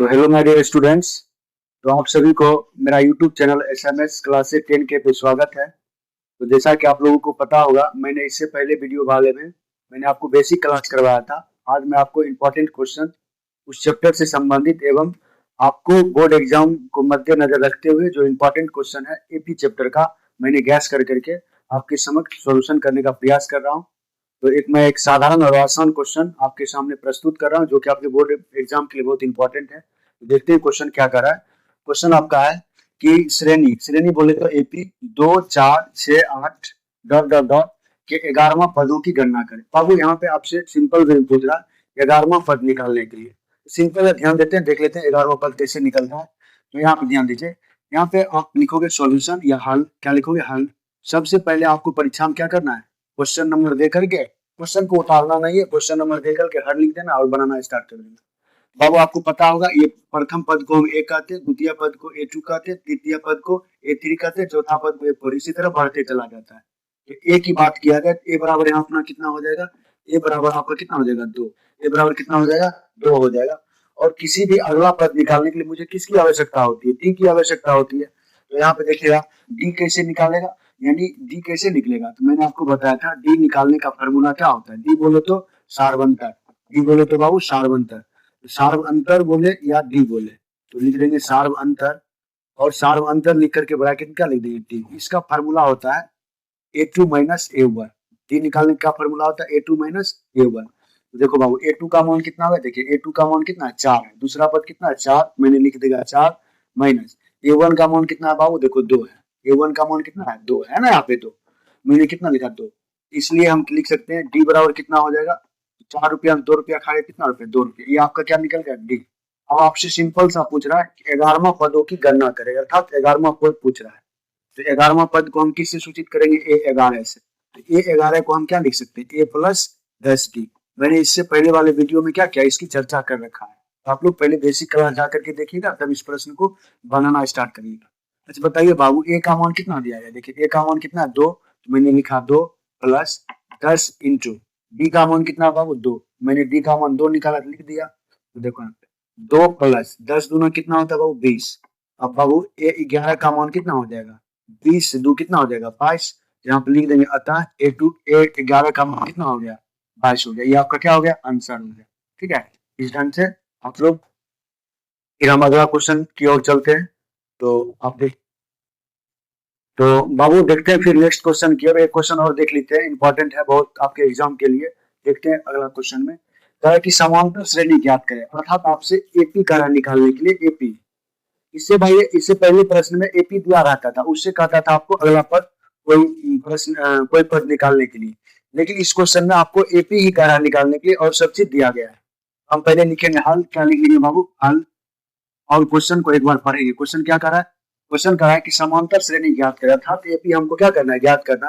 तो hello my dear students. तो आप सभी को मेरा यूट्यूब चैनल एसएमएस क्लासेस 10 के पे स्वागत है। तो जैसा कि आप लोगों को पता होगा, मैंने इससे पहले वीडियो वाले में मैंने आपको बेसिक क्लास करवाया था। आज मैं आपको इम्पोर्टेंट क्वेश्चन उस चैप्टर से संबंधित एवं आपको बोर्ड एग्जाम को मद्देनजर रखते हुए जो इम्पोर्टेंट क्वेश्चन है एपी चैप्टर का, मैंने गैस कर करके आपके समक्ष सॉल्यूशन करने का प्रयास कर रहा हूँ। तो मैं एक साधारण और आसान क्वेश्चन आपके सामने प्रस्तुत कर रहा हूँ जो कि आपके बोर्ड एग्जाम के लिए बहुत इंपॉर्टेंट है। तो देखते हैं क्वेश्चन क्या कर रहा है। क्वेश्चन आपका है कि श्रेणी बोले तो एपी 2, 4, 6, 8 डॉट डॉट डॉट के 11वां पदों की गणना करें। बाबू यहाँ पे आपसे सिंपल वे पूछ रहा है 11वां पद निकालने के लिए। सिंपल है, ध्यान देते हैं, देख लेते हैं 11वां पद कैसे निकलता है। तो यहाँ पे ध्यान दीजिए, यहाँ पे आप लिखोगे सॉल्यूशन या हल। क्या लिखोगे? हल। सबसे पहले आपको परीक्षा में क्या करना है, क्वेश्चन नंबर दे करके क्वेश्चन को उतारना नहीं है, क्वेश्चन नंबर दे करके हर लिख देना और बनाना स्टार्ट कर देना। बाबू आपको पता होगा ये प्रथम पद को हम ए कहते हैं, द्वितीय पद को A2 कहते हैं, तृतीय पद को A3 कहते हैं, चौथा पद को A4। इसी तरह बढ़ते चला जाता है। तो ए की बात किया जाए तो ए बराबर यहाँ अपना कितना हो जाएगा, ए बराबर आपका कितना हो जाएगा 2। ए बराबर कितना हो जाएगा 2 हो जाएगा। और किसी भी अगला पद निकालने के लिए मुझे किसकी आवश्यकता होती है? डी की आवश्यकता होती है। तो यहाँ पे देखिएगा डी कैसे निकालेगा, यानी डी कैसे निकलेगा। तो मैंने आपको बताया था डी निकालने का फॉर्मूला क्या होता है। डी बोले तो सार्वंतर, डी बोले तो बाबू सार्वंतर, सार्व अंतर बोले या डी बोले तो लिख देंगे सार्व अंतर। और सार्व अंतर लिख करके ब्रैकेट क्या लिख देंगे डी। इसका फॉर्मूला होता है A2 माइनस A1। डी निकालने का फॉर्मूला होता है A2 माइनस A1। तो देखो बाबू A2 का मान कितना है, देखिए A2 का मान कितना है 4 है, दूसरा पद कितना है 4, मैंने लिख देगा 4 माइनस A1 का मान कितना है बाबू, देखो 2 है। A1 का मान कितना है 2 है ना, यहाँ पे 2, मैंने कितना लिखा 2, इसलिए हम लिख सकते हैं डी बराबर कितना हो जाएगा 4 रुपया 2 रुपया खाए कितना रुपये 2 रुपये, ये आपका क्या निकल गया डी। अब आपसे सिंपल सा पूछ रहा है 11वां पदों की गणना करेगा, अर्थात 11वां पद पूछ रहा है। तो 11वां पद को हम किससे सूचित करेंगे, A11 से। तो A11 को हम क्या लिख सकते हैं, A प्लस 10D। मैंने इससे पहले वाले वीडियो में क्या किया, इसकी चर्चा कर रखा है। तो आप लोग पहले बेसिक क्लास जाकर के देखिएगा, तब इस प्रश्न को बनाना स्टार्ट करिएगा। अच्छा बताइए बाबू ए का मान कितना दिया है, देखिए ए का मान कितना है 2, तो मैंने लिखा 2 प्लस 10 इंटू डी का मान कितना बाबू 2, मैंने डी का मान 2 निकाला लिख दिया। तो देखो यहाँ पे 2 प्लस 10 दूना कितना होता है बाबू 20। अब बाबू A11 का मान कितना हो जाएगा 20 से 2 कितना हो जाएगा 22। यहाँ पे लिख देंगे अतः A11 का मान कितना हो गया 22 हो गया। ये आपका क्या हो गया आंसर हो गया। ठीक है, इस ढंग से आप लोग। फिर हम अगला क्वेश्चन की ओर चलते हैं। तो आप देख, तो बाबू देखते हैं फिर नेक्स्ट क्वेश्चन की ओर। एक क्वेश्चन और देख लेते हैं, इंपॉर्टेंट है बहुत आपके एग्जाम के लिए। देखते हैं अगला क्वेश्चन में कहा कि समांतर श्रेणी ज्ञात करें, अर्थात आपसे एपी का निकालने के लिए एपी। इससे पहले प्रश्न में एपी दिया रहता था, उससे कहता था आपको अगला पद कोई पद निकालने के लिए। लेकिन इस क्वेश्चन में आपको एपी ही कह निकालने के लिए और सब चीज दिया गया है। हम पहले लिखेंगे हल। क्या लिखेंगे बाबू हल, और क्वेश्चन को एक बार पढ़ेंगे। क्वेश्चन क्या कर रहा है, क्वेश्चन कर रहा है कि समांतर श्रेणी ज्ञात करें, अर्थात एपी हमको क्या करना है ज्ञात करना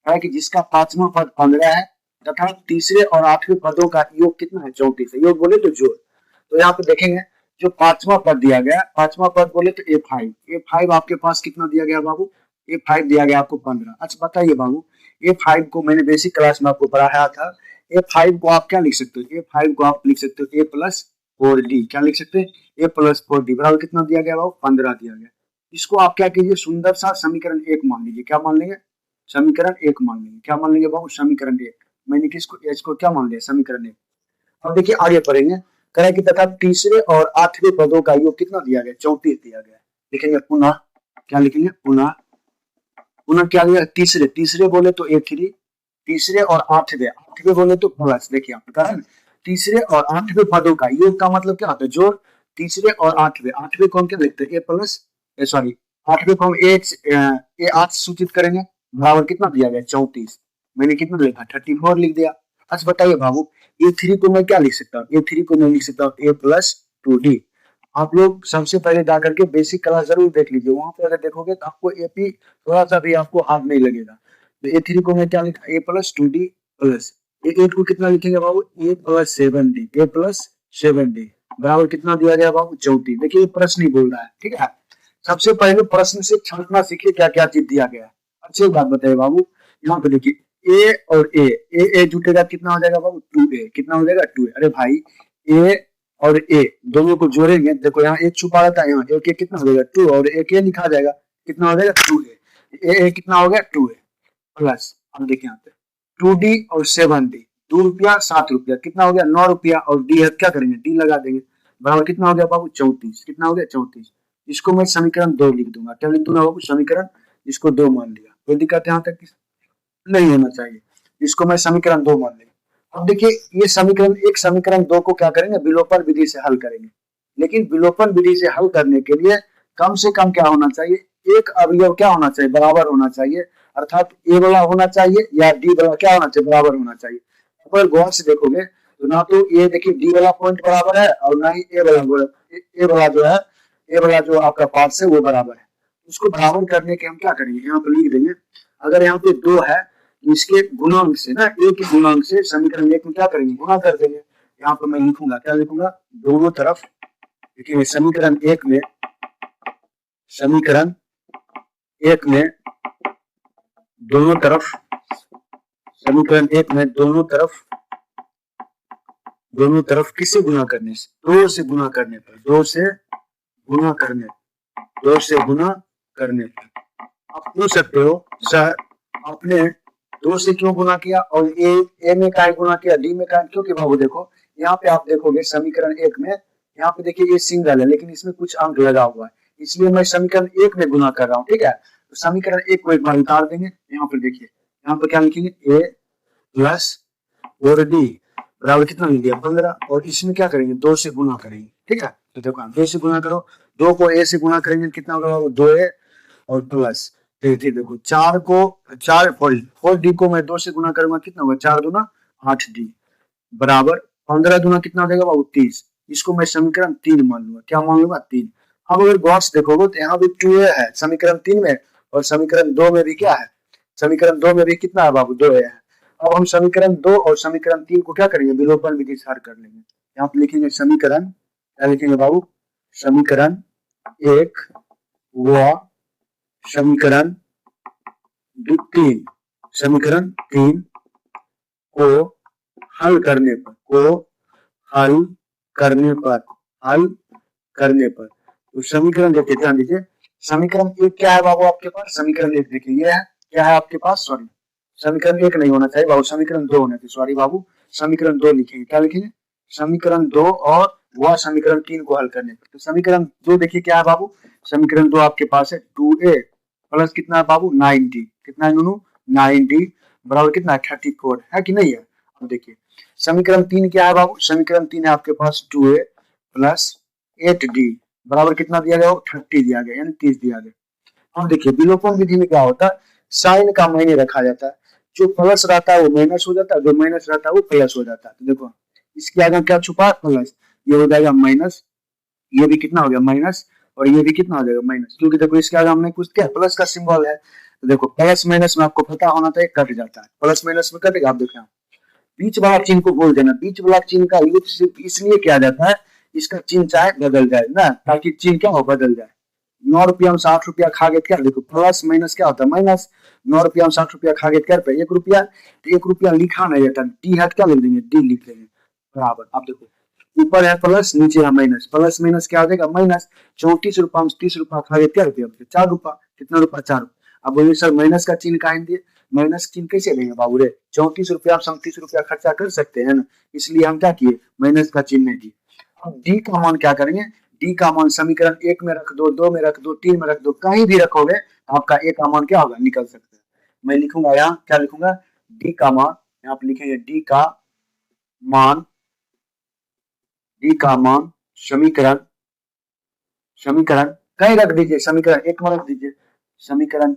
है कि जिसका 5वां पद 15 है तथा तीसरे और 8वें पदों का योग कितना है 34 है। योग बोले तो जोड़। तो यहाँ पे देखेंगे जो 5वां पद दिया गया, 5वां पद बोले तो A5 आपके पास कितना दिया गया बाबू, A5 दिया गया आपको 15। अच्छा बताइए बाबू A5 को मैंने बेसिक क्लास में आपको पढ़ाया था, A5 को आप क्या लिख सकते हो, A5 को आप लिख सकते हो A प्लस 4D। क्या लिख सकते हैं A प्लस 4D बराबर कितना दिया गया बाबू 15 दिया गया। इसको आप क्या कीजिए सुंदर सा समीकरण 1 मान लीजिए। क्या मान लेंगे, समीकरण 1 मान लेंगे। क्या मान लेंगे बाबू समीकरण 1, मैंने किसको एच को क्या मान लिया समीकरण 1। अब देखिए आगे पढ़ेंगे, करें कि तथा तीसरे और 8वें पदों का योग कितना दिया गया 34 दिया गया। लिखेंगे पुनः, क्या लिखेंगे पुनः क्या लिया तीसरे बोले तो A3, तीसरे और 8वें बोले तो प्लस। देखिए आप बता रहे तीसरे और 8वें पदों का योग का मतलब क्या होता है जोड़। तीसरे और 8वें को हम क्या लिखते हैं A प्लस 8वें को हम A8 सूचित करेंगे, बराबर कितना दिया गया 34, मैंने कितना लिखा 34 लिख दिया। अच्छा बताइए बाबू A3 को मैं क्या लिख सकता हूँ, A3 को मैं लिख सकता हूँ A प्लस 2D। आप लोग सबसे पहले जाकर के बेसिक क्लास जरूर देख लीजिए, वहां पे अगर देखोगे तो आपको एपी थोड़ा सा भी आपको हाथ नहीं लगेगा। तो A3 को मैं क्या लिखा A plus 2D plus A8 को कितना लिखेंगे बाबू A प्लस 7D बराबर कितना दिया गया बाबू 34। देखिए प्रश्न ही बोल रहा है। ठीक है, सबसे पहले प्रश्न से छांटना सीखिए क्या क्या चीज दिया गया है। अच्छी बात बताइए बाबू, यहाँ पे देखिए ए और ए जुटेगा कितना हो जाएगा बाबू 2A, कितना हो जाएगा 2A। अरे भाई A और ए दोनों को जोड़ेंगे, देखो यहाँ एक छुपा रहता है, यहाँ एक कितना हो जाएगा 2 और एक ए लिखा जाएगा, कितना हो जाएगा 2a, ए कितना हो गया 2a प्लस, अब देखिए यहाँ पे 2d और 7d, 2 रुपया 7 रुपया कितना हो गया 9 रुपया, और डी है क्या करेंगे डी लगा देंगे, बराबर कितना हो गया बाबू 34, कितना हो गया 34। इसको मैं समीकरण 2 लिख दूंगा, क्या लिख दूंगा बाबू समीकरण, इसको 2 मान लिया, कोई दिक्कत यहाँ तक नहीं होना चाहिए, इसको मैं समीकरण 2 मान लिया। अब देखिए ये समीकरण एक समीकरण 2 को क्या करेंगे विलोपन विधि से हल करेंगे, लेकिन विलोपन विधि से हल करने के लिए कम से कम क्या होना चाहिए, एक अवयव क्या होना चाहिए बराबर होना चाहिए, अर्थात ए वाला होना चाहिए या डी वाला क्या होना चाहिए बराबर होना चाहिए। अगर गौर से देखोगे तो ना तो ये देखिए डी वाला पॉइंट बराबर है और ना ही ए वाला जो है ए वाला जो आपका पार्ट है वो बराबर है। इसको बराबर करने के हम क्या करेंगे यहाँ पे लिख देंगे, अगर यहाँ पे 2 है तो इसके गुणांक से ना ए के गुणांक से समीकरण 1 में क्या करेंगे गुणा कर देंगे। यहाँ पे मैं लिखूंगा क्या लिखूंगा दोनों तरफ, देखिए समीकरण 1 में दोनों तरफ समीकरण 1 में दोनों तरफ किससे गुना करने से 2 से गुना करने पर 2 से गुना करने पर आप पूछ सकते हो सर आपने 2 से क्यों गुना किया और ए में का गुना किया डी में का, क्योंकि बाबू देखो यहाँ पे आप देखोगे समीकरण 1 में यहाँ पे देखिए ये सिंगल है लेकिन इसमें कुछ अंक लगा हुआ है, इसलिए मैं समीकरण 1 में गुना कर रहा हूँ, ठीक है। तो समीकरण 1 को एक बार उतार देंगे, यहाँ पर देखिए यहाँ पर क्या लिखेंगे ए प्लस 4d बराबर कितना लिख दिया 15, और इसमें क्या करेंगे 2 से गुना करेंगे, ठीक है। तो देखो 2 से गुना करो, 2 को ए से गुना करेंगे कितना होगा 2a और प्लस देखो 4d को मैं 2 से गुना करूंगा कितना होगा 4 दूना 8d बराबर 15 दूना कितना हो जाएगा बाबू 30, इसको मैं समीकरण 3 मान लूंगा, क्या मान लूंगा 3। अब अगर गौर से देखोगे तो यहाँ भी 2a है समीकरण 3 में और समीकरण 2 में भी क्या है, समीकरण 2 में भी कितना है बाबू 2a है। अब हम समीकरण 2 और समीकरण 3 को क्या करेंगे विलोपन विधि से हल कर लेंगे। यहाँ पे लिखेंगे समीकरण क्या लिखेंगे बाबू समीकरण 1 व समीकरण 3 को हल करने पर तो समीकरण देखिए ध्यान दीजिए, समीकरण 1 क्या है बाबू आपके पास, समीकरण 1 देखिए ये है क्या है आपके पास, सॉरी समीकरण 1 नहीं होना चाहिए बाबू समीकरण 2 होना चाहिए, सॉरी बाबू समीकरण 2 लिखेंगे, क्या लिखेंगे समीकरण 2 और वह समीकरण 3 को हल करने पर। तो समीकरण 2 देखिए क्या है बाबू, समीकरण 2 आपके पास है 2a प्लस कितना है बाबू 9d, कितना है नूनू 9d बराबर कितना है 34 है कि नहीं है। अब देखिए समीकरण 3 क्या है बाबू, समीकरण 3 है आपके पास 2a प्लस 8d बराबर कितना दिया गया 30 दिया गया यानी 30 दिया गया। अब देखिए विलोपन विधि में क्या होता है साइन का मायने रखा जाता है, जो प्लस रहता है वो माइनस हो जाता है, जो माइनस रहता है वो प्लस हो जाता है। तो देखो इसके आगे क्या छुपा है प्लस, ये हो जाएगा माइनस, ये भी कितना हो गया माइनस और ये भी कितना हो जाएगा माइनस, क्योंकि देखो इसके आगे हमने कुछ क्या प्लस का सिंबल है। तो देखो प्लस माइनस में आपको पता होना चाहिए कट जाता है, प्लस माइनस में कटेगा। आप देखो बीच वाला चिन्ह को भूल देना, बीच वाला चिन्ह का यूज सिर्फ इसलिए किया जाता है इसका चिन्ह चाहे बदल जाए ना, ताकि चिन्ह क्या हो बदल जाए। 9 रुपया में 60 रुपया खा गए, क्या देखो प्लस माइनस क्या होता है माइनस, 9 रुपया में 60 रुपया खा गए क्या रुपया 1 रुपया, तो 1 रुपया लिखा नहीं जाता, डी हट क्या लिख देंगे डी लिख देंगे बराबर। आप देखो ऊपर है प्लस नीचे है माइनस, प्लस माइनस क्या हो जाएगा माइनस, 34 रुपया में 30 रुपया खा गए क्या रुपया 4 रुपया, कितना रुपया 4 रुपया। अब बोलिए सर माइनस का चिन्ह कहाँ दिए, माइनस चिन्ह कैसे लेंगे बाबू रे, 34 रुपया आप 37 रुपया खर्चा कर सकते हैं ना, इसलिए हम क्या किए माइनस का चिन्ह नहीं दिए। अब डी का मान क्या करेंगे, डी का मान समीकरण 1 में रख दो, 2 में रख दो, 3 में रख दो, कहीं भी रखोगे आपका ए का मान क्या होगा निकल सकता है। मैं लिखूंगा यहाँ क्या लिखूंगा डी का मान, यहाँ पे लिखेंगे डी का मान समीकरण कहीं रख दीजिए, समीकरण 1 में रख दीजिए, समीकरण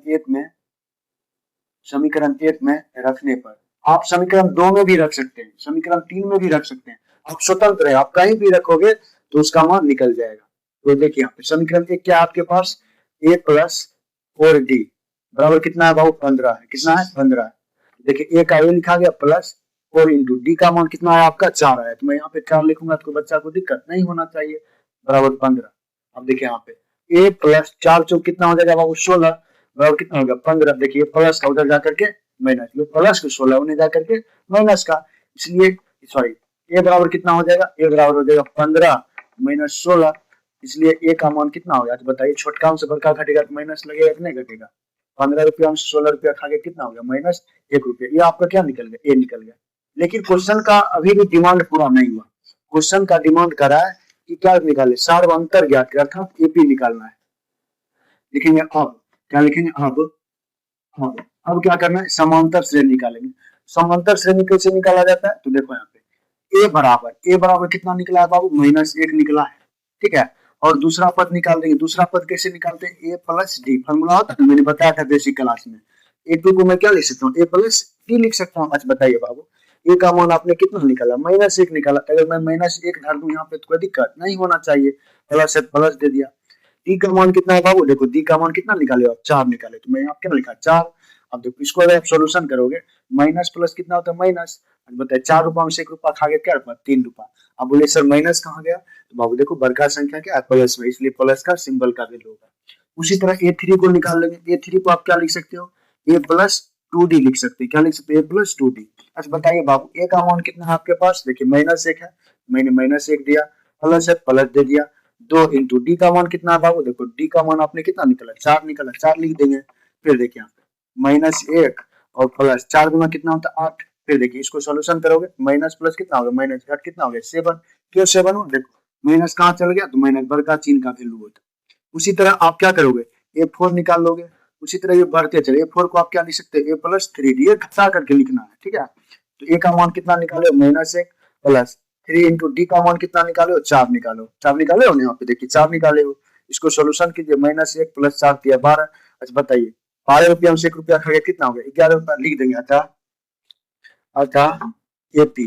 1 में रखने पर आप समीकरण 2 में भी रख सकते हैं, समीकरण 3 में भी रख सकते हैं, आप स्वतंत्र है, आप कहीं भी रखोगे तो उसका मान निकल जाएगा। तो देखिए यहाँ पे समीकरण 1 क्या है आपके पास a प्लस 4d बराबर कितना है बाबू 15 है, कितना है 15 है। देखिए a का a लिखा गया प्लस 4 इंटू डी का मान कितना है आपका 4 है, तो मैं यहाँ पे 4 लिखूंगा तो बच्चा को दिक्कत नहीं होना चाहिए बराबर 15। अब देखिए यहाँ पे a प्लस 4 चौक कितना हो जाएगा बाबू 16 बराबर कितना होगा 15। देखिए प्लस का उधर जाकर के माइनस, प्लस का 16 उन्हें जाकर के माइनस का, इसलिए सॉरी ए बराबर कितना हो जाएगा, ए बराबर हो जाएगा 15 माइनस 16, इसलिए ए का मान कितना हो गया, तो बताइए छोटका से बड़का घटेगा तो माइनस लगेगा कि नहीं घटेगा। 15 रुपया में 16 रुपया खा के कितना हो गया, माइनस 1 रुपया। ये आपका क्या निकल गया, ए निकल गया। लेकिन क्वेश्चन का अभी भी डिमांड पूरा नहीं हुआ। क्वेश्चन का डिमांड कर रहा है कि क्या निकाले, सार्वंतर ज्ञात कर, अर्थात एपी निकालना है। लिखेंगे अब, क्या लिखेंगे अब क्या करना है, समांतर श्रेणी निकालेंगे। समांतर श्रेणी कैसे निकाला जाता है, तो देखो यहाँ पे ए बराबर कितना निकला है बाबू, -1 निकला है, ठीक है। और दूसरा पद निकाल देंगे। दूसरा पद कैसे निकालते हैं, ए प्लस डी फॉर्मूला होता है, मैंने बताया था बेसिक क्लास में। ए2 को मैं क्या लिख सकता हूँ, ए प्लस डी लिख सकता हूँ। अच्छा बताइए बाबू, ए का मान आपने कितना निकाला, -1 निकाला। अगर मैं -1 धर दूं यहाँ पे तो कोई दिक्कत नहीं होना चाहिए, प्लस है प्लस दे दिया। डी का मान कितना है बाबू, देखो डी का मान कितना निकाले आप, 4 निकाले, तो मैं यहाँ क्या लिखा 4। अब देखो इसको अगर आप सोल्यूशन करोगे, माइनस प्लस कितना होता है माइनस, बताए 4 रुपया में से 1 रुपया खा गया, क्या रुपया 3 रुपया। अब बोले सर माइनस कहाँ गया, तो बाबू देखो बड़का संख्या क्या है प्लस में, इसलिए प्लस का सिंबल का वैल्यू होगा। उसी तरह ए3 को निकाल लेंगे। ए3 को आप क्या लिख सकते हो, ए प्लस 2डी लिख सकते हैं। क्या लिख सकते हैं, ए प्लस 2डी। अच्छा बताइए बाबू, ए का मान कितना है आपके पास, देखिए -1 है, मैंने -1 दिया, प्लस है प्लस दे दिया, 2 इंटू डी का मान कितना है बाबू, देखो डी का मान आपने कितना निकला 4 निकला, 4 लिख देंगे। फिर देखिए -1 और प्लस 4 गुना कितना होता है 8। फिर देखिए इसको सोल्यूशन करोगे, माइनस प्लस कितना होगा, माइनस घट कितना हो गया 7। क्यों 7 हो, देखो माइनस कहाँ चल गया, तो माइनस बड़का चिन्ह का वैल्यू होता है। उसी तरह आप क्या करोगे, A4 निकाल लोगे। उसी तरह ये बढ़ते चले, A4 को आप क्या लिख सकते हैं, A प्लस 3D, ये घटा करके लिखना है, ठीक है। तो A का मान कितना निकाले, -1 प्लस 3 इंटू डी का मान कितना निकाले हो, 4 निकालो। 4 निकाले हो, यहाँ पे देखिए 4 निकाले हो। इसको सोल्यूशन कीजिए, -1 प्लस 4 दिया 12। अच्छा बताइए 12 रुपया में से 1 रुपया खा गया, कितना हो गया 11 रुपया, लिख देंगे। अच्छा एपी,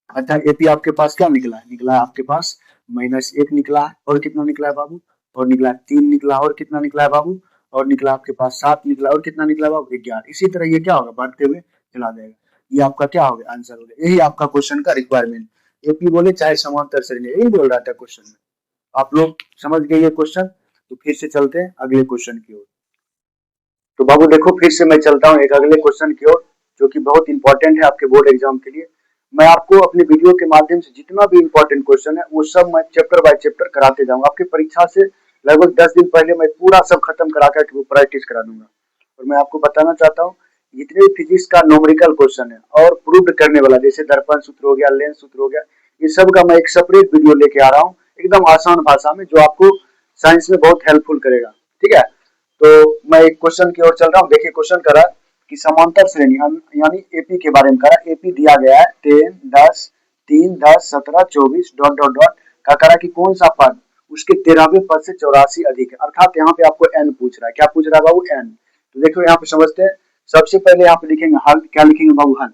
अच्छा एपी आपके पास क्या निकला है, निकला है आपके पास -1 निकला है, और कितना निकला है बाबू, और निकला 3 निकला, और कितना निकला है बाबू, और निकला आपके पास 7 निकला, और कितना निकला बाबू 11। इसी तरह ये क्या होगा, बढ़ते हुए चला जाएगा। ये आपका क्या हो गया, आंसर हो गया। यही आपका क्वेश्चन का रिक्वायरमेंट, एपी बोले चाहे समांतर श्रेणी, यही बोल रहा था क्वेश्चन में। आप लोग समझ गए ये क्वेश्चन। तो फिर से चलते हैं अगले क्वेश्चन की ओर। तो बाबू देखो फिर से मैं चलता हूँ एक अगले क्वेश्चन की ओर, जो कि बहुत इंपॉर्टेंट है आपके बोर्ड एग्जाम के लिए। मैं आपको अपने वीडियो के माध्यम से जितना भी इंपॉर्टेंट क्वेश्चन है वो सब मैं चैप्टर बाय चैप्टर कराते जाऊंगा। आपकी परीक्षा से लगभग 10 दिन पहले मैं पूरा सब खत्म करा कर प्रैक्टिस करा दूंगा। और मैं आपको बताना चाहता हूँ, जितने फिजिक्स का न्यूमेरिकल क्वेश्चन है और प्रूव्ड करने वाला, जैसे दर्पण सूत्र हो गया, लेंस सूत्र हो गया, ये सब का मैं एक सेपरेट वीडियो लेके आ रहा हूँ, एकदम आसान भाषा में, जो आपको साइंस में बहुत हेल्पफुल करेगा, ठीक है। तो मैं एक क्वेश्चन की ओर चल रहा हूँ। देखिए क्वेश्चन करा कि समांतर श्रेणी यानी एपी के बारे में करा। एपी दिया गया है 10, 10, 3, 10, 17, 24 डॉट डॉट डॉट का करा कि कौन सा पद उसके 13वें पद से 84 अधिक है। अर्थात यहाँ पे आपको एन पूछ रहा है। क्या पूछ रहा है बाबू, एन। तो देखो यहाँ पे समझते हैं। सबसे पहले यहाँ पे लिखेंगे हल। क्या लिखेंगे बाबू, हल।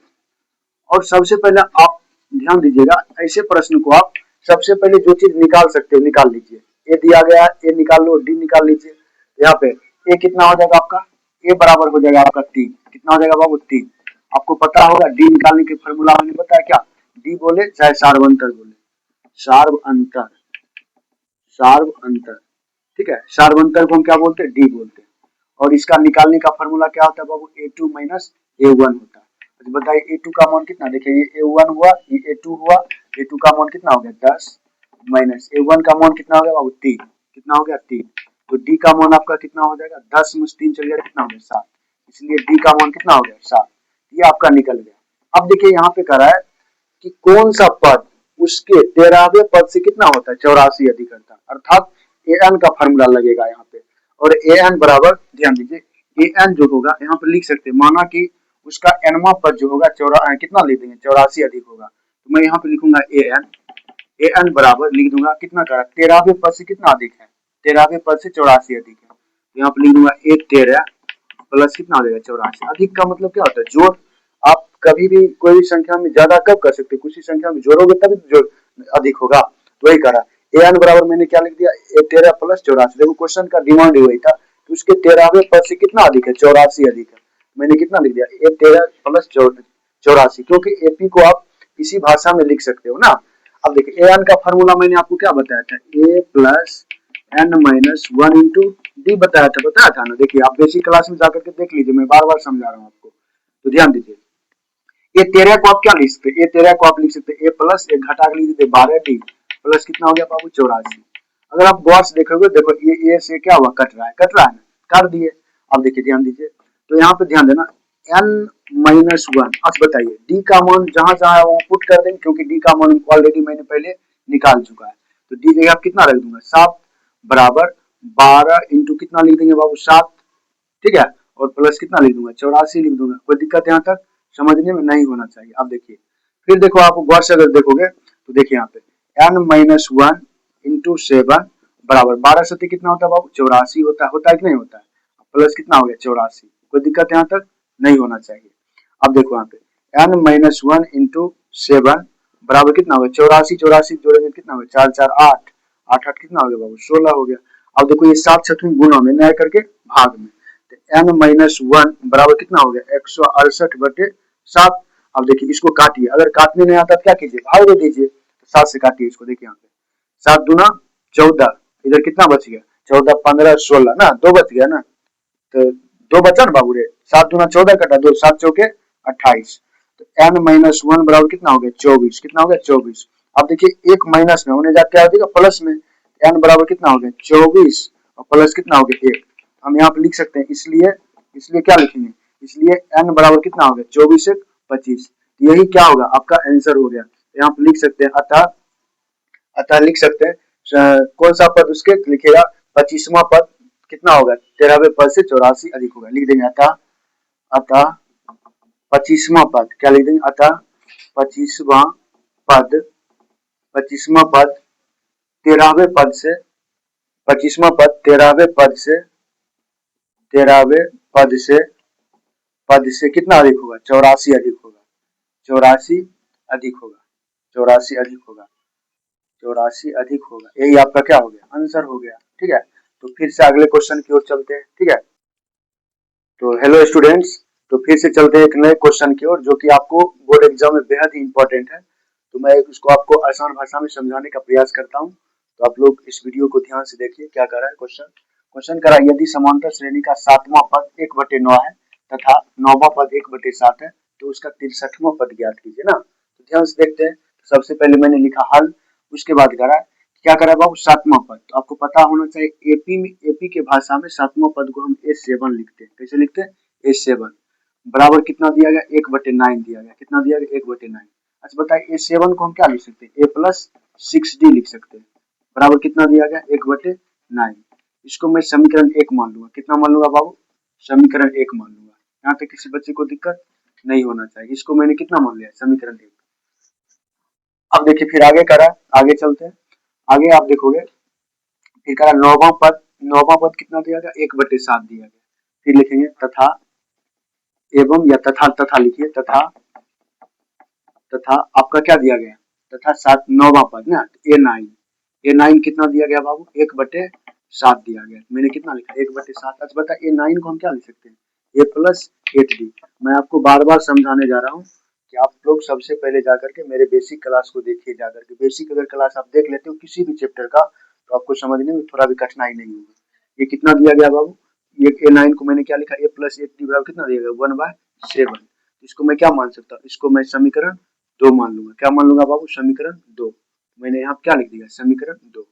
और सबसे पहले आप ध्यान दीजिएगा, ऐसे प्रश्न को आप सबसे पहले जो चीज निकाल सकते हो निकाल लीजिए। ए दिया गया, ए निकाल लो, डी निकाल लीजिए। यहाँ पे ए कितना हो जाएगा आपका, ए बराबर हो जाएगा आपका 3। कितना हो जाएगा बाबू, 3। आपको पता होगा डी निकालने के फॉर्मूला मैंने बताया, क्या डी बोले चाहे सार्व अंतर बोले, सार्व अंतर, सार्व अंतर, ठीक है। सार्व अंतर को हम क्या बोलते हैं, डी बोलते हैं। और इसका निकालने का फॉर्मूला क्या होता है बाबू, A2 माइनस A1 होता है। तो बताइए A2 का मान कितना, देखिए ये A1 हुआ, ये A2 हुआ। A2 का मान कितना हो गया 10 माइनस A1 का मान कितना हो गया बाबू 3। कितना हो गया 3। तो D का मान आपका कितना हो जाएगा, 10 में 3 चल गया, कितना हो गया 7। इसलिए D का मान कितना हो गया 7। ये आपका निकल गया। अब देखिए यहाँ पे कह रहा है कि कौन सा पद उसके 13वें पद से कितना होता है, 84 अधिक करता है। अर्थात an का फॉर्मूला लगेगा यहाँ पे। और an बराबर, ध्यान दीजिए, an जो होगा यहाँ पे लिख सकते हैं, माना कि उसका nवां पद जो होगा कितना लिख देंगे 84 अधिक होगा। तो मैं यहाँ पे लिखूंगा an बराबर लिख दूंगा कितना करा, 13वें पद से कितना अधिक है, 13वें पद से 84 अधिक है। तो यहाँ पे लिख दूंगा 13 प्लस कितना आ जाएगा 84। अधिक का मतलब क्या होता है, जोड़। आप कभी भी कोई संख्या में ज्यादा कब कर सकते, किसी संख्या में जोड़ोगे तभी जोड़ अधिक होगा। तो वही करा, an बराबर मैंने क्या लिख दिया, 13 प्लस 84। देखो क्वेश्चन का डिमांड ही वही था कि उसके 13वें पद से कितना अधिक है, 84 अधिक है। मैंने कितना लिख दिया, 13 प्लस 84, क्योंकि एपी को आप इसी भाषा में लिख सकते हो ना। अब देखिए an का फॉर्मूला मैंने आपको क्या बताया था, a plus n minus 1 into D बताया था ना। देखिए आप बेसिक क्लास में जाकर के देख लीजिए, मैं बार बार समझा रहा हूँ आपको। तो ध्यान दीजिए, ए 13 को आप क्या लिख सकते हैं, ए 13 को आप लिख सकते हैं ए प्लस एक घटा के लिख देते 12d प्लस कितना हो गया बाबू 84। अगर आप गौर से देखोगे, देखो ये ए से क्या हुआ, कट रहा है ना, काट दिए। अब देखिए ध्यान दीजिए, तो यहाँ पे ध्यान देना n-1। अब बताइए d का मान जहां जहां है वहां पुट कर देंगे, क्योंकि d का मान ऑलरेडी मैंने पहले निकाल चुका है। तो d जगह आप कितना रख दूंगा 7 बराबर 12 इंटू कितना लिख देंगे बाबू 7, ठीक है, और प्लस कितना लिख दूंगा 84 लिख दूंगा। कोई दिक्कत यहाँ तक समझने में नहीं होना चाहिए। अब देखिए फिर देखो, आप गौर से अगर देखोगे तो देखिए यहाँ पे n-1 इंटू 7 बराबर 12 सत्य कितना होता है बाबू 84 होता है कि नहीं होता है, प्लस कितना हो गया 84। कोई दिक्कत यहाँ तक नहीं होना चाहिए। अब देखो यहाँ पे n-1 इंटू 7 बराबर कितना हो गया 84, 84 जोड़ेंगे कितना हो गया 4 4 8, 8 8 कितना हो गया बाबू 16 हो गया। अब देखो ये 7 छठवीं गुणा में न्याय करके भाग में, n-1 बराबर कितना हो गया 168 बटे 7। अब देखिए इसको काटिए, अगर काटने नहीं आता तो क्या कीजिए भाग दे दीजिए, तो 7 से काटिए इसको। देखिए यहाँ पे 7 दूना 14, इधर कितना बच गया 14 15 16 ना, 2 बच गया ना, तो 2 बचा ना बाबू रे, 7 दूना 14 कटा 2 7 चौके 28। तो n-1 बराबर कितना हो गया 24, कितना हो गया 24। अब देखिए एक माइनस में होने जाके क्या हो जाएगा प्लस में, n बराबर कितना हो गया 24 और प्लस कितना हो गया 1। हम यहाँ पे लिख सकते हैं, इसलिए इसलिए क्या लिखेंगे, इसलिए n बराबर कितना हो गया 24 1 25। यही क्या होगा आपका आंसर हो गया। यहाँ पे लिख सकते हैं अतः, अतः लिख सकते हैं कौन सा पद उसके लिखेगा 25वां पद कितना होगा 13वें पद से 84 अधिक होगा। लिख देंगे अतः, अतः 25वां पद क्या लिख देंगे, अतः 25वां पद, 25वां पद 13वें पद से, 25वां पद 13वें पद से, 13वें पद से कितना अधिक होगा 84 अधिक होगा, 84 अधिक होगा, 84 अधिक होगा, 84 अधिक होगा। यही आपका क्या हो गया आंसर हो गया, ठीक है। तो फिर से अगले क्वेश्चन की ओर चलते हैं, ठीक है। तो हेलो स्टूडेंट्स, तो फिर से चलते हैं एक नए क्वेश्चन की ओर जो कि आपको बोर्ड एग्जाम में बेहद ही इंपॉर्टेंट है। तो मैं उसको आपको आसान भाषा में समझाने का प्रयास करता हूँ। तो आप लोग इस वीडियो को ध्यान से देखिए क्या कर रहा है क्वेश्चन। क्वेश्चन करा यदि समांतर श्रेणी का 7वां पद 1/9 है तथा 9वां पद 1/7 है तो उसका 63वां पद ज्ञात कीजिए ना। तो ध्यान से देखते हैं। सबसे पहले मैंने लिखा हल, उसके बाद करा क्या करा बाबू 7वां पद। तो आपको पता होना चाहिए एपी के भाषा में 7वां पद को हम A7 लिखते हैं। कैसे लिखते हैं A7 बराबर कितना दिया गया 1/9 दिया गया, कितना दिया गया 1/9। अच्छा बताइए A7 को हम क्या लिख सकते हैं A+6D लिख सकते हैं, बराबर कितना दिया गया 1/9। इसको मैं समीकरण 1 मान लूंगा, कितना मान लूंगा बाबू समीकरण 1 मान लूंगा। यहाँ पे किसी बच्चे को दिक्कत नहीं होना चाहिए। इसको मैंने कितना मान लिया समीकरण 1। अब देखिए फिर आगे करा, आगे चलते हैं। आगे आप देखोगे फिर करा 9वां पद, 9वां पद कितना दिया गया 1/7 दिया गया। फिर लिखेंगे तथा एवं या तथा लिखिए तथा, तथा आपका क्या दिया गया तथा 9वां पद ना A9 कितना दिया गया बाबू 1/7 दिया गया। मैंने कितना लिखा 1/7। अच्छा बता A9 को हम क्या लिख सकते हैं A+8D। मैं आपको बार बार समझाने जा रहा हूँ कि आप लोग सबसे पहले जाकर के मेरे बेसिक क्लास को देखिए, जाकर के बेसिक अगर क्लास आप देख लेते हो किसी भी चैप्टर का तो आपको समझने में थोड़ा भी कठिनाई नहीं होगी। ये कितना दिया गया बाबू, ये A9 को मैंने क्या लिखा A+8D बराबर कितना दिया गया 1/7। इसको मैं क्या मान सकता हूँ, इसको मैं समीकरण 2 मान लूंगा। क्या मान लूंगा बाबू समीकरण 2। मैंने यहाँ क्या लिख दिया समीकरण 2।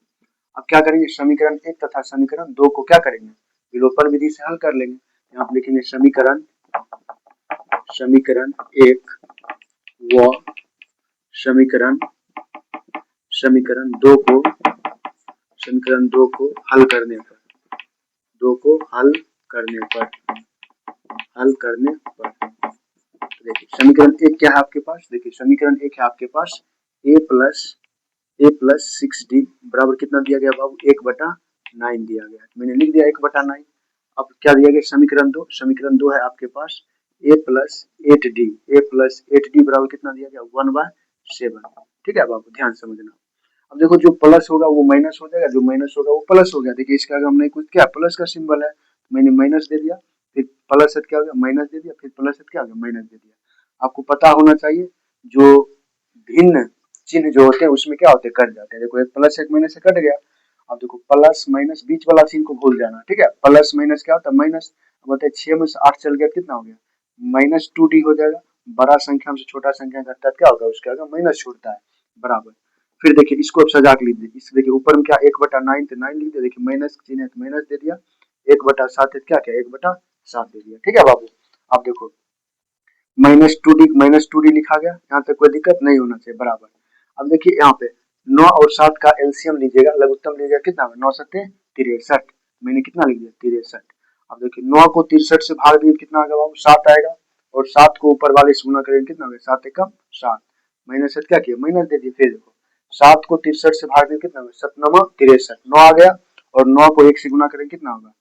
अब क्या करेंगे समीकरण 1 तथा समीकरण 2 को क्या करेंगे विलोपन विधि से हल कर लेंगे। यहाँ पे लिखेंगे समीकरण 1 व समीकरण 2 को हल करने पर, 2 को हल करने पर देखिए समीकरण 1 क्या है आपके पास, देखिए समीकरण 1 है आपके पास A+6D बराबर कितना दिया गया बाबू 1/9 दिया गया। मैंने लिख दिया 1/9। अब क्या दिया गया समीकरण 2, समीकरण 2 है आपके पास A+8D बराबर कितना दिया गया 1/7। ठीक है बाबू ध्यान समझना। अब देखो जो प्लस होगा वो माइनस हो जाएगा, जो माइनस होगा वो प्लस हो गया। देखिए इसका अगर हमने कुछ क्या प्लस का सिंबल है मैंने माइनस दे दिया, फिर प्लस है क्या हो गया माइनस दे दिया, फिर प्लस है क्या हो गया माइनस दे दिया। आपको पता होना चाहिए जो भिन्न चिन्ह जो होते हैं उसमें क्या होते हैं कट जाते हैं। देखो एक प्लस एक माइनस से कट गया। अब देखो प्लस माइनस बीच वाला चिन्ह को भूल जाना, ठीक है। प्लस माइनस क्या होता है माइनस। अब बताइए 6 में से 8 चल गया कितना हो गया -2D हो जाएगा, बड़ा संख्या से छोटा संख्या घटता है क्या होगा, उसके आगे माइनस छोड़ता है, बराबर। फिर देखिए इसको अब सजा के लिख दीजिए, इस देखिए ऊपर में क्या 1/9 थे, 9 लिख दिया, देखिए माइनस चिन्ह है तो माइनस दे दिया, 1/7 है क्या क्या 1/7 दे दिया, ठीक है बाबू। अब देखो -2d लिखा गया, यहाँ तक कोई दिक्कत नहीं होना चाहिए, बराबर। अब देखिए यहाँ पे 9 और 7 का एलसीएम लीजिएगा, लघुत्तम लीजिएगा, कितना 9 7 63, मैंने कितना लिख दिया 63। अब देखिए 9 को 63 से भाग दिए कितना आएगा बाबू 7 आएगा, और 7 को ऊपर वाले से गुना करेंगे कितना होगा 7 एकम 7, माइनस से क्या किया माइनस दे दिए। फिर देखो 7 को 63 से भाग दिए कितना होगा 7 9 63, 9 आ गया, और 9 को 1 से गुना करेंगे कितना होगा,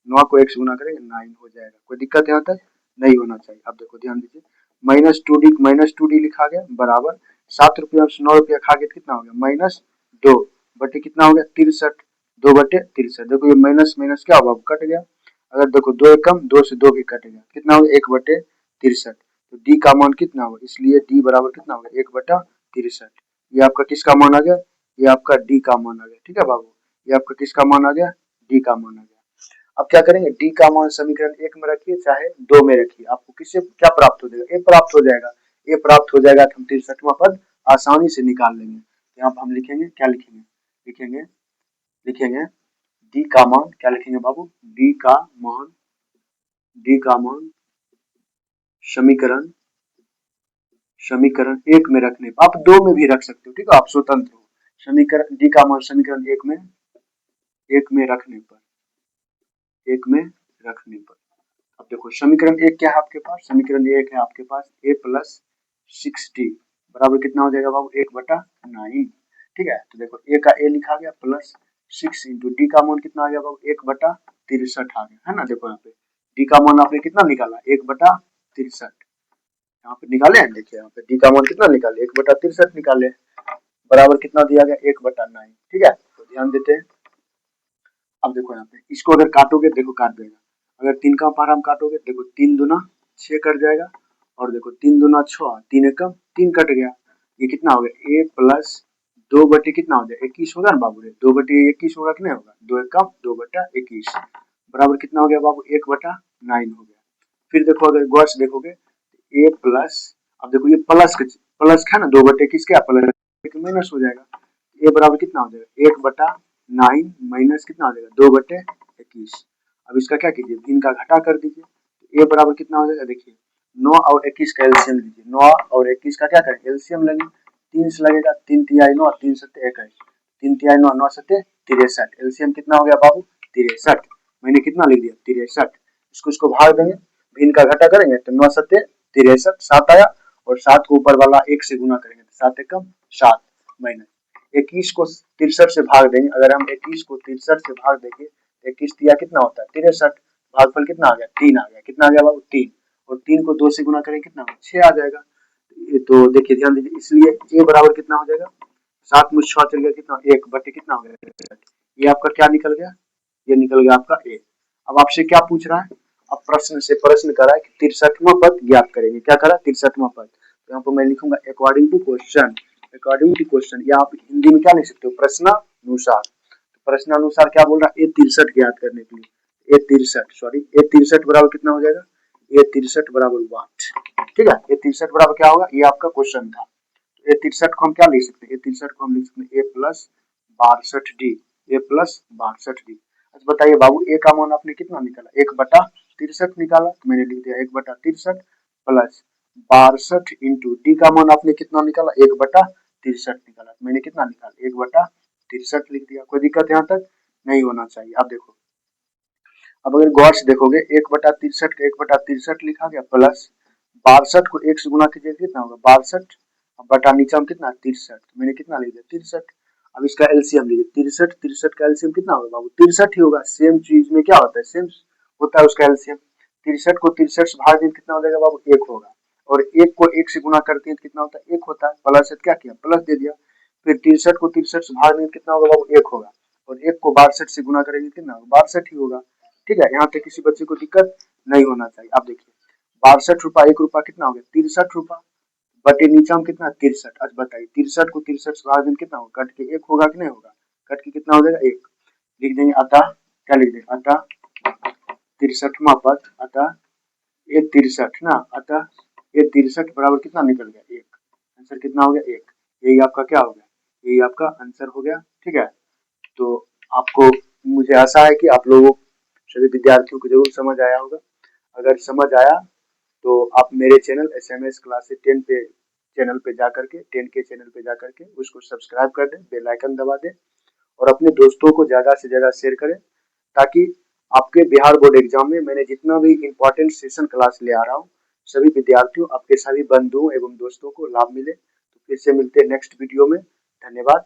9 को 1 से गुना करेंगे 9 हो जाएगा, कोई दिक्कत यहाँ तक नहीं होना चाहिए। अब देखो ध्यान दीजिए -2d लिखा गया, बराबर 7 रुपया से 9 रुपया खा गया कितना हो गया -2 बटे कितना हो गया 63, 2/63। देखो ये माइनस माइनस क्या होगा कट गया, अगर देखो 2 एकम 2 से 2 भी कट गया, कितना हो गया 1/63, तो डी का मान कितना होगा, इसलिए डी बराबर कितना होगा 1/63। ये आपका किसका मान आ गया, ये आपका डी का मान आ गया, ठीक है बाबू, ये आपका किसका मान आ गया, डी का मान आ गया। अब क्या करेंगे, डी का मान समीकरण 1 में रखिए चाहे 2 में रखिए, आपको किससे क्या प्राप्त हो जाएगा, ए प्राप्त हो जाएगा, ए प्राप्त हो जाएगा तो हम 63वां पद आसानी से निकाल लेंगे। यहाँ पर हम लिखेंगे क्या लिखेंगे, लिखेंगे लिखेंगे डी का मान, क्या लिखेंगे बाबू, डी का मान समीकरण समीकरण 1 में रखने पर, आप 2 में भी रख सकते हो, ठीक है, आप स्वतंत्र हो। समीकरण डी का मान समीकरण 1 में रखने पर, 1 में रखने पर, अब देखो समीकरण 1 क्या है आपके पास, समीकरण 1 है आपके पास a प्लस 6d बराबर कितना हो जाएगा बाबू 1/9, ठीक है। तो देखो a का a लिखा गया प्लस 6 इंटू डी का मान कितना आ गया बाबू 1/63 आ गया, है ना। देखो यहाँ पे डी का मान आपने कितना निकाला 1/63, यहाँ पे निकाले हैं, देखिए यहाँ पे डी का मान कितना निकाले 1/63 निकाले, बराबर कितना दिया गया 1/9, ठीक है। तो ध्यान देते हैं, अब देखो यहाँ पे इसको अगर काटोगे देखो काट देगा, अगर 3 का पारा हम काटोगे देखो 3 दूना 6 कट जाएगा, और देखो 3 दूना 6, 3 एकम 3 कट गया, ये कितना हो गया a प्लस 2 बटे कितना हो जाए 21 होगा ना बाबू, 2 बटे 21 होगा कि नहीं होगा, 2 एकम 2/21 बराबर कितना हो गया बाबू 1/9 हो गया। फिर देखो अगर गौर से देखोगे a प्लस, अब देखो ये प्लस है ना 2/21 क्या प्लस माइनस हो जाएगा, a बराबर कितना हो जाएगा 1/9 माइनस कितना हो जाएगा 2/21। अब इसका क्या कीजिए इनका घटा कर दीजिए, a बराबर कितना हो जाएगा, देखिए 9 और 21 का एलसीएम लीजिए, 9 और 21 का क्या करें एलसीएम लेंगे, 3 से लगेगा 3 तिहाई 9, 3 सत्ते 21, 3 तिहाई 9, 9 सत्ते 63, एलसीएम कितना हो गया बाबू 63, मैंने कितना लिख दिया 63, इसको भाग देंगे, भिन्न का घटा करेंगे तो 9 सत्ते 63 7 आया, और 7 को ऊपर वाला 1 से गुना करेंगे तो 7 एकम 7 माइनस 21 को 63 से भाग देंगे, अगर हम 21 को 63 से भाग देंगे 21 तिया कितना होता है 63, भागफल कितना आ गया 3 आ गया, कितना आ गया बाबू 3, और 3 को 2 से गुना करेंगे कितना 6 आ जाएगा। तो देखिए ध्यान दीजिए, इसलिए a बराबर कितना हो जाएगा 7 में 6 चल गया कितना 1 बटे कितना हो गया, ये आपका क्या निकल गया, ये निकल गया आपका a। अब आपसे क्या पूछ रहा है, अब प्रश्न करा है कि 63वां पद ज्ञात करेंगे, क्या करा 63वां पद, तो यहाँ पर मैं लिखूंगा अकॉर्डिंग टू क्वेश्चन, या आप हिंदी में क्या लिख सकते हो प्रश्नानुसार, तो प्रश्नानुसार क्या बोल रहा है A63 ज्ञात करने के लिए, A63 बराबर कितना हो जाएगा A63 बराबर वाट, ठीक है। A63 बराबर क्या होगा, ये आपका क्वेश्चन था, तो A63 को हम क्या लिख सकते हैं, A63 को हम लिख सकते हैं A+62D। अच्छा बताइए बाबू a का मान आपने कितना निकाला 1/63 निकाला, तो मैंने लिख दिया 1/63 प्लस 62 इंटू डी का मान आपने कितना निकाला 1/63 निकाला, तो मैंने कितना निकाला 1/63 लिख दिया, कोई दिक्कत यहाँ तक नहीं होना चाहिए। अब देखो, अब अगर गौर से देखोगे 1/63 का 1/63 लिखा गया प्लस 62 को 1 से गुना कीजिए कितना होगा 62 बटा नीचे में कितना 63, मैंने कितना लिख दिया 63। अब इसका एलसीएम लीजिए 63 का एलसीएम कितना होगा बाबू 63 ही होगा, सेम चीज में क्या होता है सेम होता है उसका एलसीएम, 63 को 63 से भाग दें कितना हो जाएगा बाबू 1 होगा, और 1 को 1 से गुना करते हैं कितना होता है 1 होता है, प्लस से क्या किया प्लस दे दिया, फिर 63 को 63 से भाग दें कितना होगा बाबू 1 होगा, और 1 को 62 से गुना करेंगे कितना होगा 62 ही होगा, ठीक है। यहाँ पे किसी बच्चे को दिक्कत नहीं होना चाहिए। अब देखिए 62 रुपया 1 रुपया कितना हो गया 63 रुपया, बटे नीचे में कितना 63, अच्छा बताइए 63 को 63 से भाग दें कितना होगा कट के 1 होगा कि नहीं होगा, कट के कितना हो जाएगा 1, लिख देंगे अतः क्या लिख देंगे अतः 63वां पद, अतः A63 ना, अतः ये 63 बराबर कितना निकल गया, 1। आंसर कितना हो गया, 1। यही आपका क्या हो गया, यही आपका आंसर हो गया। ठीक है, तो आपको, मुझे आशा है कि आप लोगों सभी विद्यार्थियों को जरूर समझ आया होगा। अगर समझ आया तो आप मेरे चैनल SMS क्लासेस 10 पे चैनल पे जा करके 10 के चैनल पे जा करके उसको सब्सक्राइब कर दें, बेल आइकन दबा दें और अपने दोस्तों को ज़्यादा से ज़्यादा शेयर करें, ताकि आपके बिहार बोर्ड एग्जाम में मैंने जितना भी इम्पोर्टेंट सेशन क्लास ले आ रहा हूँ, सभी विद्यार्थियों, आपके सभी बंधुओं एवं दोस्तों को लाभ मिले। तो फिर से मिलते हैं नेक्स्ट वीडियो में। धन्यवाद।